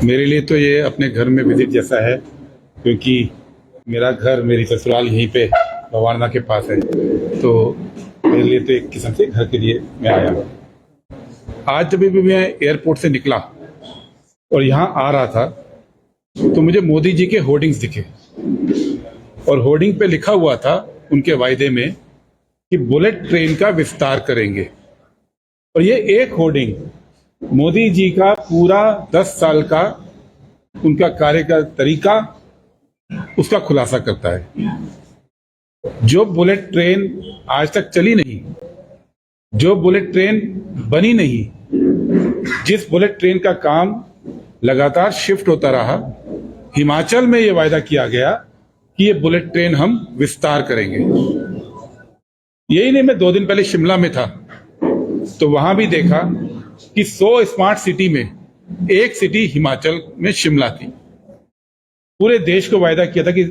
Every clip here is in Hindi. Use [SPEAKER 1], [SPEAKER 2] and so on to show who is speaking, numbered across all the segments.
[SPEAKER 1] मेरे लिए तो ये अपने घर में विजिट जैसा है, क्योंकि मेरा घर, मेरी ससुराल यहीं पे भवाना के पास है। तो मेरे लिए तो एक किस्म से घर के लिए मैं आया हूँ। आज जब भी मैं एयरपोर्ट से निकला और यहाँ आ रहा था तो मुझे मोदी जी के होर्डिंग्स दिखे, और होर्डिंग पे लिखा हुआ था उनके वायदे में कि बुलेट ट्रेन का विस्तार करेंगे। और ये एक होर्डिंग मोदी जी का पूरा 10 साल का उनका कार्य का तरीका उसका खुलासा करता है। जो बुलेट ट्रेन आज तक चली नहीं, जो बुलेट ट्रेन बनी नहीं, जिस बुलेट ट्रेन का काम लगातार शिफ्ट होता रहा, हिमाचल में ये वायदा किया गया कि ये बुलेट ट्रेन हम विस्तार करेंगे। यही नहीं, मैं 2 दिन पहले शिमला में था तो वहां भी देखा कि 100 स्मार्ट सिटी में एक सिटी हिमाचल में शिमला थी। पूरे देश को वायदा किया था कि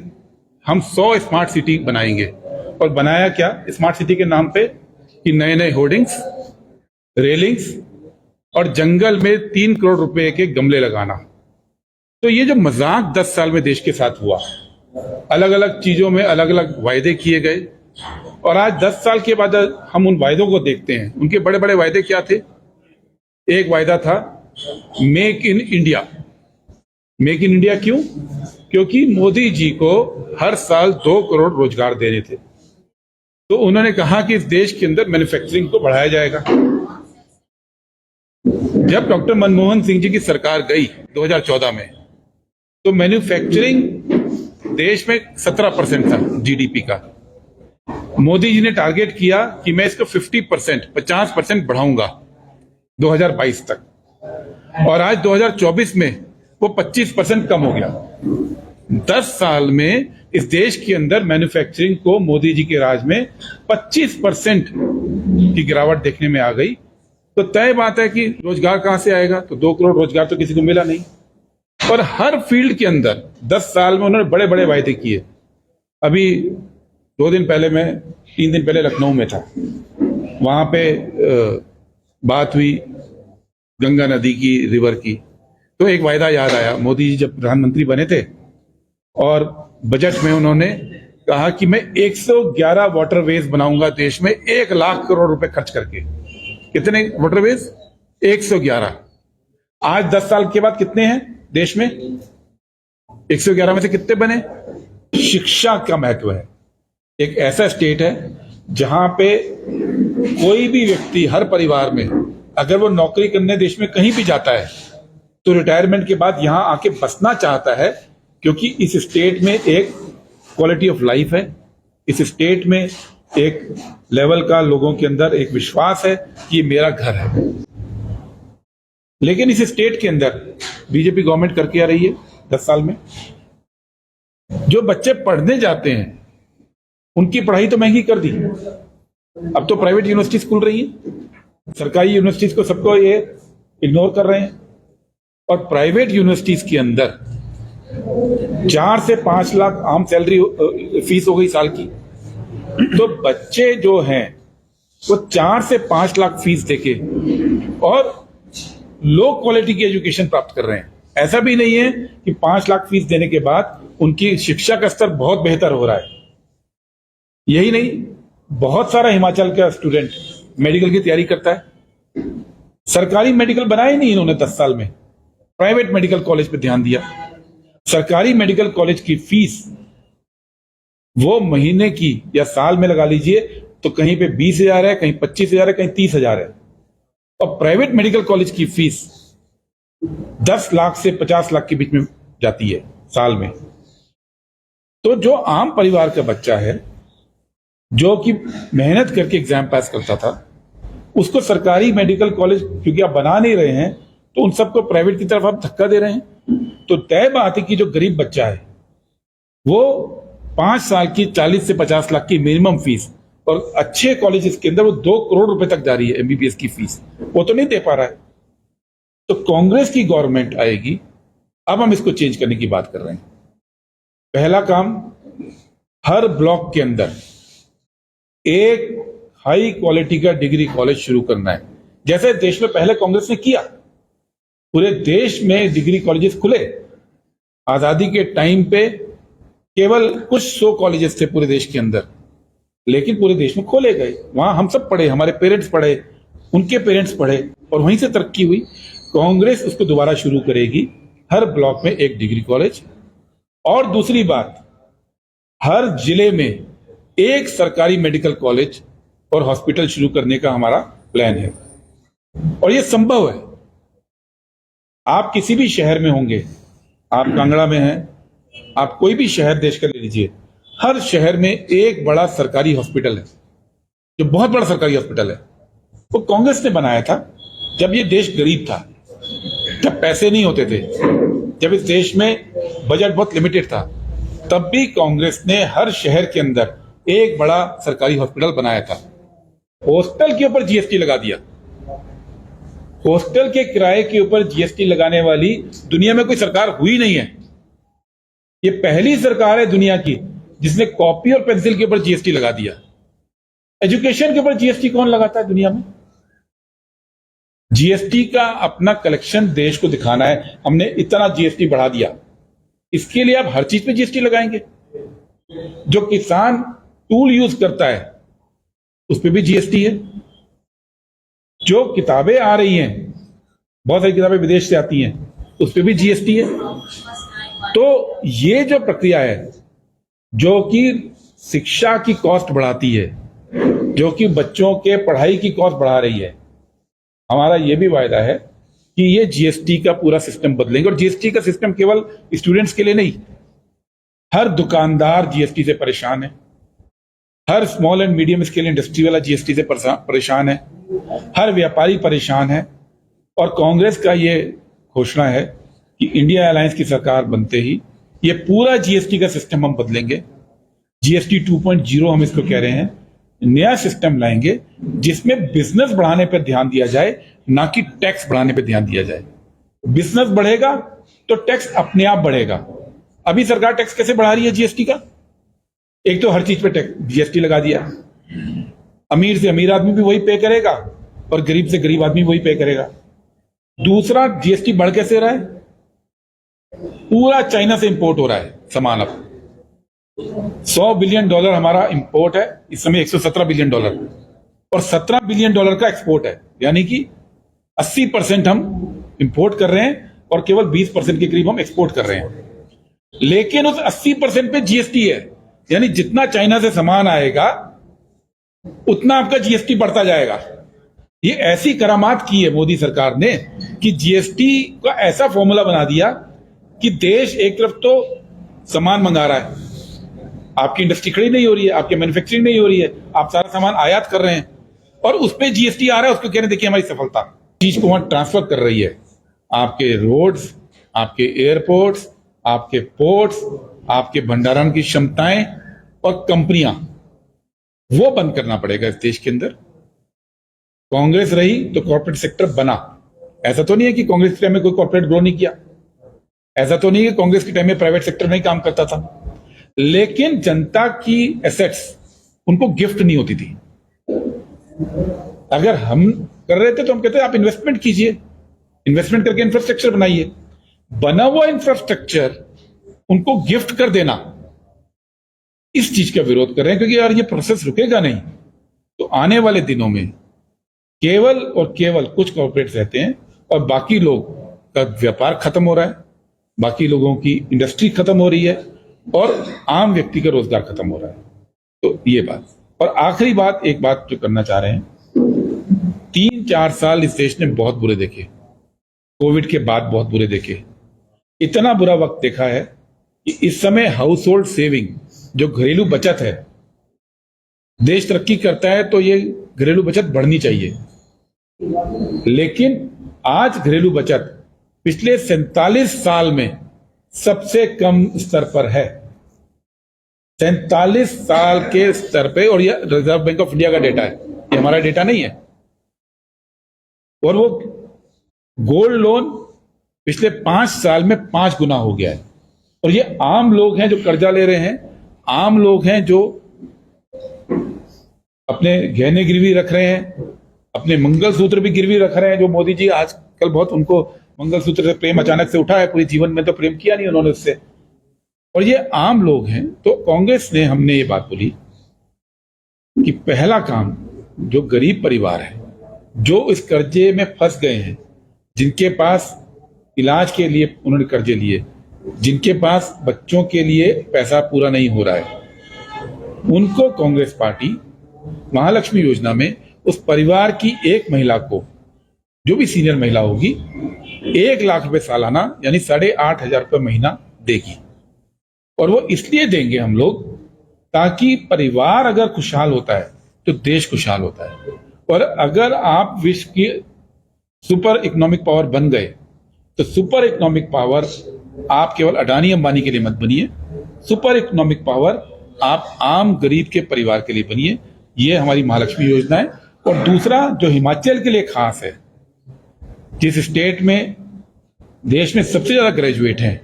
[SPEAKER 1] हम 100 स्मार्ट सिटी बनाएंगे, और बनाया क्या स्मार्ट सिटी के नाम पे कि नए नए होर्डिंग्स, रेलिंग्स और जंगल में 3 करोड़ रुपए के गमले लगाना। तो ये जो मजाक 10 साल में देश के साथ हुआ, अलग अलग चीजों में अलग अलग वायदे किए गए, और आज 10 साल के बाद हम उन वायदों को देखते हैं। उनके बड़े बड़े वायदे क्या थे? एक वायदा था make in India. Make in India क्यों? क्योंकि मोदी जी को हर साल 2 करोड़ रोजगार देने थे। तो उन्होंने कहा कि इस देश के अंदर मैन्युफैक्चरिंग को बढ़ाया जाएगा। जब डॉक्टर मनमोहन सिंह जी की सरकार गई 2014 में, तो मैन्युफैक्चरिंग देश में 17% था जीडीपी का। मोदी जी ने टारगेट किया कि मैं इसको 50% बढ़ाऊंगा 2022 तक, और आज 2024 में वो 25% कम हो गया। 10 साल में इस देश के अंदर मैन्युफैक्चरिंग को मोदी जी के राज में 25% की गिरावट देखने में आ गई। तो तय बात है कि रोजगार कहां से आएगा? तो 2 करोड़ रोजगार तो किसी को मिला नहीं। और हर फील्ड के अंदर 10 साल में उन्होंने बड़े बड़े वायदे किए। अभी 2 दिन पहले, मैं 3 दिन पहले लखनऊ में था, वहां पे बात हुई गंगा नदी की, रिवर की। तो एक वायदा याद आया, मोदी जी जब प्रधानमंत्री बने थे और बजट में उन्होंने कहा कि मैं 111 वाटरवेज बनाऊंगा देश में, 1 लाख करोड़ रुपए खर्च करके। कितने वाटरवेज? 111। आज 10 साल के बाद कितने हैं देश में? 111 में से कितने बने? शिक्षा का महत्व है। एक ऐसा स्टेट है जहां पे कोई भी व्यक्ति, हर परिवार में, अगर वो नौकरी करने देश में कहीं भी जाता है तो रिटायरमेंट के बाद यहां आके बसना चाहता है, क्योंकि इस स्टेट में एक क्वालिटी ऑफ लाइफ है, इस स्टेट में एक लेवल का लोगों के अंदर एक विश्वास है कि ये मेरा घर है। लेकिन इस स्टेट के अंदर बीजेपी गवर्नमेंट करके आ रही है 10 साल में। जो बच्चे पढ़ने जाते हैं उनकी पढ़ाई तो महंगी कर दी। अब तो प्राइवेट यूनिवर्सिटीज खुल रही हैं, सरकारी यूनिवर्सिटीज को सबको ये इग्नोर कर रहे हैं। और प्राइवेट यूनिवर्सिटीज के अंदर 4 से 5 लाख आम सैलरी फीस हो गई साल की। तो बच्चे जो हैं वो 4 से 5 लाख फीस देके और लो क्वालिटी की एजुकेशन प्राप्त कर रहे हैं। ऐसा भी नहीं है कि 5 लाख फीस देने के बाद उनकी शिक्षा का स्तर बहुत बेहतर हो रहा है। यही नहीं, बहुत सारा हिमाचल का स्टूडेंट मेडिकल की तैयारी करता है। सरकारी मेडिकल बनाए नहीं इन्होंने 10 साल में, प्राइवेट मेडिकल कॉलेज पे ध्यान दिया। सरकारी मेडिकल कॉलेज की फीस वो महीने की या साल में लगा लीजिए तो कहीं पे 20,000 है, कहीं 25,000 है, कहीं 30,000 है। और प्राइवेट मेडिकल कॉलेज की फीस 10 लाख से 50 लाख के बीच में जाती है साल में। तो जो आम परिवार का बच्चा है, जो कि मेहनत करके एग्जाम पास करता था, उसको सरकारी मेडिकल कॉलेज क्योंकि आप बना नहीं रहे हैं, तो उन सबको प्राइवेट की तरफ आप धक्का दे रहे हैं। तो तय बात है कि जो गरीब बच्चा है वो 5 साल की 40 से 50 लाख की मिनिमम फीस, और अच्छे कॉलेजेस के अंदर वो 2 करोड़ रुपए तक जा रही है एमबीबीएस की फीस, वो तो नहीं दे पा रहा है। तो कांग्रेस की गवर्नमेंट आएगी, अब हम इसको चेंज करने की बात कर रहे हैं। पहला काम, हर ब्लॉक के अंदर एक हाई क्वालिटी का डिग्री कॉलेज शुरू करना है, जैसे देश में पहले कांग्रेस ने किया। पूरे देश में डिग्री कॉलेजेस खुले। आजादी के टाइम पे केवल कुछ 100 कॉलेजेस थे पूरे देश के अंदर, लेकिन पूरे देश में खोले गए। वहां हम सब पढ़े, हमारे पेरेंट्स पढ़े, उनके पेरेंट्स पढ़े, और वहीं से तरक्की हुई। कांग्रेस उसको दोबारा शुरू करेगी, हर ब्लॉक में एक डिग्री कॉलेज। और दूसरी बात, हर जिले में एक सरकारी मेडिकल कॉलेज और हॉस्पिटल शुरू करने का हमारा प्लान है, और यह संभव है। आप किसी भी शहर में होंगे, आप कांगड़ा में हैं, आप कोई भी शहर देश का ले लीजिए, हर शहर में एक बड़ा सरकारी हॉस्पिटल है, जो बहुत बड़ा सरकारी हॉस्पिटल है। वो कांग्रेस ने बनाया था जब ये देश गरीब था, जब पैसे नहीं होते थे, जब इस देश में बजट बहुत लिमिटेड था, तब भी कांग्रेस ने हर शहर के अंदर एक बड़ा सरकारी हॉस्पिटल बनाया था। हॉस्टल के ऊपर जीएसटी लगा दिया। हॉस्टल के किराए के ऊपर जीएसटी लगाने वाली दुनिया में कोई सरकार हुई नहीं है। ये पहली सरकार है दुनिया की जिसने कॉपी और पेंसिल के ऊपर जीएसटी लगा दिया। एजुकेशन के ऊपर जीएसटी कौन लगाता है दुनिया में? जीएसटी का अपना कलेक्शन देश को दिखाना है, हमने इतना जीएसटी बढ़ा दिया। इसके लिए आप हर चीज पे जीएसटी लगाएंगे। जो किसान टूल यूज करता है उस पे भी जीएसटी है। जो किताबें आ रही हैं, बहुत सारी किताबें विदेश से आती हैं, उस पे भी जीएसटी है। तो ये जो प्रक्रिया है, जो कि शिक्षा की कॉस्ट बढ़ाती है, जो कि बच्चों के पढ़ाई की कॉस्ट बढ़ा रही है, हमारा ये भी वायदा है कि ये जीएसटी का पूरा सिस्टम बदलेंगे। और जीएसटी का सिस्टम केवल स्टूडेंट्स के लिए नहीं, हर दुकानदार जीएसटी से परेशान है, हर small and medium scale industry वाला जीएसटी से परेशान है, हर व्यापारी परेशान है। और कांग्रेस का ये घोषणा है कि इंडिया अलायंस की सरकार बनते ही ये पूरा जीएसटी का सिस्टम हम बदलेंगे। जीएसटी 2.0 हम इसको कह रहे हैं। नया सिस्टम लाएंगे जिसमें बिजनेस बढ़ाने पर ध्यान दिया जाए, ना कि टैक्स बढ़ाने पर ध्यान दिया जाए। बिजनेस बढ़ेगा तो टैक्स अपने आप बढ़ेगा। अभी सरकार टैक्स कैसे बढ़ा रही है जीएसटी का? एक तो हर चीज पे टैक्स जीएसटी लगा दिया। अमीर से अमीर आदमी भी वही पे करेगा और गरीब से गरीब आदमी वही पे करेगा। दूसरा, जीएसटी बढ़ कैसे रहा है? पूरा चाइना से इंपोर्ट हो रहा है सामान। अब $100 बिलियन हमारा इंपोर्ट है, इस समय $117 बिलियन, और $17 बिलियन का एक्सपोर्ट है। यानी कि 80% हम इंपोर्ट कर रहे हैं और केवल 20% के करीब हम एक्सपोर्ट कर रहे हैं। लेकिन उस 80% पे जीएसटी है, यानी जितना चाइना से सामान आएगा उतना आपका जीएसटी बढ़ता जाएगा। ये ऐसी करामात की है मोदी सरकार ने कि जीएसटी का ऐसा फॉर्मूला बना दिया कि देश एक तरफ तो सामान मंगा रहा है, आपकी इंडस्ट्री खड़ी नहीं हो रही है, आपकी मैन्युफैक्चरिंग नहीं हो रही है, आप सारा सामान आयात कर रहे हैं, और उस पर जीएसटी आ रहा है। उसको कह रहे हैं देखिए हमारी सफलता, चीज को वहां ट्रांसफर कर रही है। आपके रोड्स, आपके एयरपोर्ट्स, आपके पोर्ट्स, आपके भंडारण की क्षमताएं और कंपनियां, वो बंद करना पड़ेगा इस देश के अंदर। कांग्रेस रही तो कॉर्पोरेट सेक्टर बना। ऐसा तो नहीं है कि कांग्रेस के टाइम में कोई कॉर्पोरेट ग्रो नहीं किया, ऐसा तो नहीं है कि कांग्रेस के टाइम में प्राइवेट सेक्टर नहीं काम करता था, लेकिन जनता की एसेट्स उनको गिफ्ट नहीं होती थी। अगर हम कर रहे थे तो हम कहते हैं आप इन्वेस्टमेंट कीजिए, इन्वेस्टमेंट करके इंफ्रास्ट्रक्चर बनाइए। बना हुआ इंफ्रास्ट्रक्चर उनको गिफ्ट कर देना, इस चीज का विरोध कर रहे हैं, क्योंकि यार ये प्रोसेस रुकेगा नहीं। तो आने वाले दिनों में केवल और केवल कुछ कॉर्पोरेट्स रहते हैं और बाकी लोग का व्यापार खत्म हो रहा है, बाकी लोगों की इंडस्ट्री खत्म हो रही है और आम व्यक्ति का रोजगार खत्म हो रहा है। तो ये बात। और आखिरी बात, एक बात जो करना चाह रहे हैं, 3-4 साल इस देश ने बहुत बुरे देखे, कोविड के बाद बहुत बुरे देखे। इतना बुरा वक्त देखा है कि इस समय हाउस होल्ड सेविंग, जो घरेलू बचत है, देश तरक्की करता है तो ये घरेलू बचत बढ़नी चाहिए, लेकिन आज घरेलू बचत पिछले 47 साल में सबसे कम स्तर पर है। 47 साल के स्तर पे, और ये रिजर्व बैंक ऑफ इंडिया का डेटा है, ये हमारा डेटा नहीं है। और वो गोल्ड लोन पिछले 5 साल में 5 गुना हो गया है। और ये आम लोग हैं जो कर्जा ले रहे हैं, आम लोग हैं जो अपने गहने गिरवी रख रहे हैं, अपने मंगलसूत्र भी गिरवी रख रहे हैं, जो मोदी जी आजकल बहुत उनको मंगलसूत्र से प्रेम अचानक से उठा है, पूरे जीवन में तो प्रेम किया नहीं उन्होंने उससे। और ये आम लोग हैं। तो कांग्रेस ने, हमने ये बात बोली कि पहला काम, जो गरीब परिवार है, जो इस कर्जे में फंस गए हैं, जिनके पास इलाज के लिए उन्होंने कर्जे लिए, जिनके पास बच्चों के लिए पैसा पूरा नहीं हो रहा है, उनको कांग्रेस पार्टी महालक्ष्मी योजना में उस परिवार की एक महिला को, जो भी सीनियर महिला होगी, 1 लाख रुपए सालाना यानी 8,500 रुपये महीना देगी। और वो इसलिए देंगे हम लोग ताकि परिवार अगर खुशहाल होता है तो देश खुशहाल होता है। और अगर आप विश्व की सुपर इकोनॉमिक पावर बन गए तो सुपर इकोनॉमिक पावर आप केवल अडानी अंबानी के लिए मत बनिए, सुपर इकोनॉमिक पावर आप आम गरीब के परिवार के लिए बनिए। ये हमारी महालक्ष्मी योजना है। और दूसरा जो हिमाचल के लिए खास है, जिस स्टेट में देश में सबसे ज्यादा ग्रेजुएट हैं,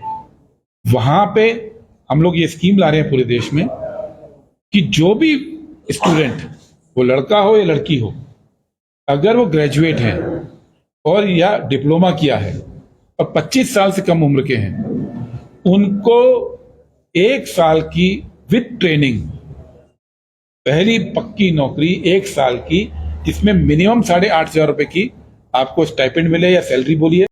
[SPEAKER 1] वहां पे हम लोग ये स्कीम ला रहे हैं पूरे देश में कि जो भी स्टूडेंट, वो लड़का हो या लड़की हो, अगर वो ग्रेजुएट है और या डिप्लोमा किया है और 25 साल से कम उम्र के हैं, उनको 1 साल की विद ट्रेनिंग, पहली पक्की नौकरी 1 साल की, जिसमें मिनिमम 8,500 रुपए की आपको स्टाइपेंड मिले या सैलरी बोलिए।